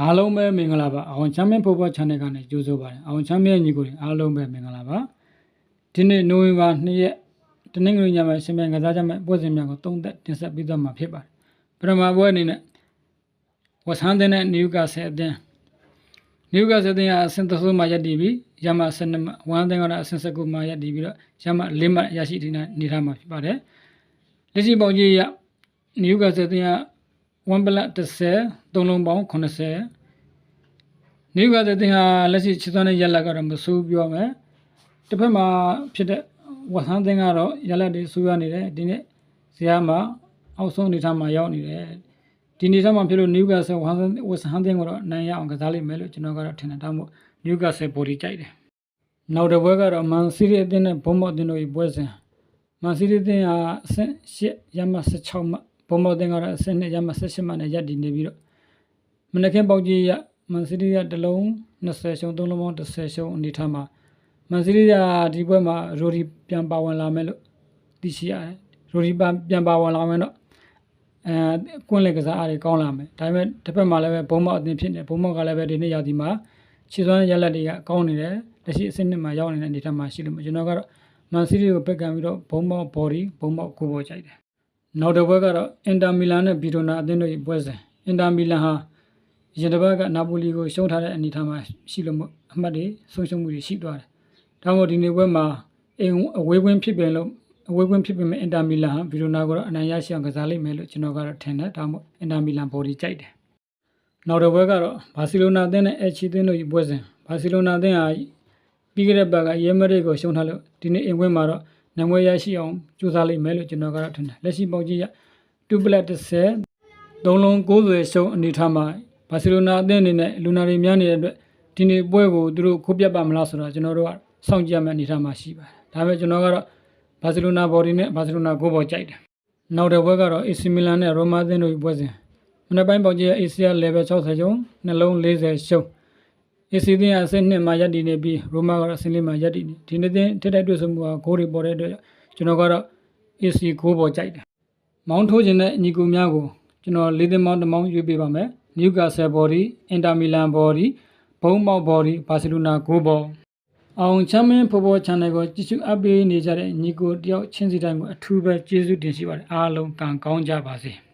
အားလုံးပဲမင်္ဂလာပါအောင်ချမ်းမင်းဖို့ပေါ် channel ကနေကြိုဆိုပါတယ်အောင်ချမ်းမင်းညီကိုတွေအားလုံးပဲမင်္ဂလာပါဒီနေ့နိုဝင်ဘာ2ရက်တနင်္ဂနွေညမှာရှင်မြန်ကစားကြမယ့်ပွဲစဉ်များကိုသုံးသပ်တင်ဆက်ပေးသွားမှာဖြစ်ပါတယ်ပထမပွဲအနေနဲ့ဝက်ဟမ်တဲ့နယူကာဆယ်အသင်းအဆင့်3မှာရပ်တည်ပြီးရမ12မှဝမ်အသင်းကအဆင့်19မှာရပ်တည်ပြီးတော့ရမ4မှရရှိနေထားမှာဖြစ်ပါတယ်လက်ရှိပေါင်ကြီးရနယူကာဆယ်အသင်းက1 plus 10 3လုံးပေါင်း80နယူကာဆယ်အသင်းဟာလက်ရှိချစ်သွမ်းတဲ့ရက်လက်ကတော့မဆိုးပြောမယ်တစ်ဖက်မှာဖြစ်တဲ့ဝက်ဟမ်အသင်းကတော့ရက်လက်တွေဆိုးရနေတယ်ဒီနေ့ဇယားမှာအောက်ဆုံးအနေထားမှာရောက်နေတယ်ဒီနေ့ထားမှာဖြစ်လို့နယူကာဆယ်ဝက်ဟမ်အသင်းကတော့နိုင်ရအောင်ကစားလိမ့်မယ်လို့ကျွန်တော်ကတော့ထင်တယ်ဒါမှမဟုတ်နယူကာဆယ်ပေါ်ဒီကြိုက်တယ်နောက်တစ်ပွဲကတော့မန်စီးတီးအသင်းနဲ့ဘုံမော့အသင်းတို့ရဲ့ပွဲစဉ်မန်စီးတီးအသင်းဟာအဆင့်8ရမ16မှဘုံမော့အသင်းကတော့အဆင့်2ရမ18မှနဲ့ရပ်တည်နေပြီးတော့မနက်ခင်းပေါက်ကြီးရမန်စီးတီးကတလုံး20ရှုံး3လုံးပေါင်း10ရှုံးအနေထားမှာမန်စီးတီးကဒီပွဲမှာရိုဒီပြန်ပါဝင်လာမယ်လို့သိရှိရတယ်ရိုဒီပြန်ပါဝင်လာမယ်တော့ကွင်းလက်ကစားအားတွေကောင်းလာမယ်ဒါပေမဲ့တစ်ဖက်မှာလည်းပဲဘုံမော့အသင်းဖြစ်နေဘုံမော့ကလည်းပဲဒီနေ့ရာသီမှာခြေစွမ်းရက်လက်တွေကကောင်းနေတယ်လက်ရှိအဆင့်2မှာရောက်နေတဲ့အနေထားမှာရှိလို့ကျွန်တော်ကတော့မန်စီးတီးကိုပက်ကံပြီးတော့ဘုံမော့ဘော်ဒီဘုံမော့ကိုပေါ်ကြိုက်တယ်နောက်တစ်ပွဲကတော့အင်တာမီလန်နဲ့ဗီရိုနာအသင်းတို့ရဲ့ပွဲစဉ်အင်တာမီလန်ဟာရန်တပတ်ကနာပိုလီကိုရှုံးထားတဲ့အနေအထားမှာရှိလို့အမှတ်တွေဆုံးရှုံးမှုတွေရှိသွားတယ်။ဒါမှမဟုတ်ဒီနေ့ပွဲမှာအဝေးကွင်းဖြစ်ပေမဲ့အင်တာမီလန်ဟာဗီရိုနာကိုတော့အနိုင်ရရှိအောင်ကစားလိမ့်မယ်လို့ကျွန်တော်ကတော့ထင်တယ်။ဒါမှမဟုတ်အင်တာမီလန်ဘော်ဒီကြိုက်တယ်။နောက်တစ်ပွဲကတော့ဘာစီလိုနာအသင်းနဲ့အချီအသင်းတို့ရဲ့ပွဲစဉ်ဘာစီလိုနာအသင်းဟာပြီးခဲ့တဲ့ဘက်ကရဲမဒရစ်ကိုရှုံးထားလို့ဒီနေ့အင်ကွင်းမှာတော့နိုင်ပွဲရရှိအောင်ကြိုးစားလိမ့်မယ်လို့ကျွန်တော်ကတော့ထင်တယ်။လက်ရှိပေါက်ကြီးရ2 plus 10 3လုံး90ရှုံးအနေထားမှာဘာစီလိုနာအသင်းအနေနဲ့လူနာတွေများနေတဲ့အတွက်ဒီနေ့ပွဲကိုသူတို့ခိုးပြတ်ပါမလားဆိုတော့ကျွန်တော်တို့ကစောင့်ကြည့်ရမယ့်အနေအထားမှာရှိပါတယ်။ဒါပေမဲ့ကျွန်တော်ကတော့ဘာစီလိုနာဘော်ဒီနဲ့ဘာစီလိုနာကိုပေါ်ကြိုက်တယ်။နောက်တစ်ပွဲကတော့ AC မီလန်နဲ့ရိုမာအသင်းတို့ပွဲစဉ်မနေ့ပိုင်းပေါက်ကြီးရဲ့ ACL level 60ရှုံးနှလုံး40ရှုံး AC အသင်းအဆင့်2မှာရပ်တည်နေပြီးရိုမာကတော့အဆင့်4မှာရပ်တည်နေဒီနေ့တင်ထိတိုက်တွေ့ဆုံမှုကဂိုးတွေပေါ်တဲ့အတွက်ကျွန်တော်ကတော့ AC ကိုပေါ်ကြိုက်တယ်။မောင်းထိုးခြင်းနဲ့ညီကိုများကိုကျွန်တော်၄သင်းမောင်းတစ်မောင်းရွေးပေးပါမယ်။နယူကာဆယ်ဘော်ဒီအင်တာမီလန်ဘော်ဒီဘုံမော့ဘော်ဒီဘာစီလိုနာကိုဘော်အောင်ချမ်းမင်းဖို့ပေါ် channel ကိုကြည့်ရှုအပ်ပေးနေကြတဲ့ညီကိုတယောက်ချင်းစီတိုင်းကိုအထူးပဲကျေးဇူးတင်ရှိပါတယ်အားလုံးကံကောင်းကြပါစေ။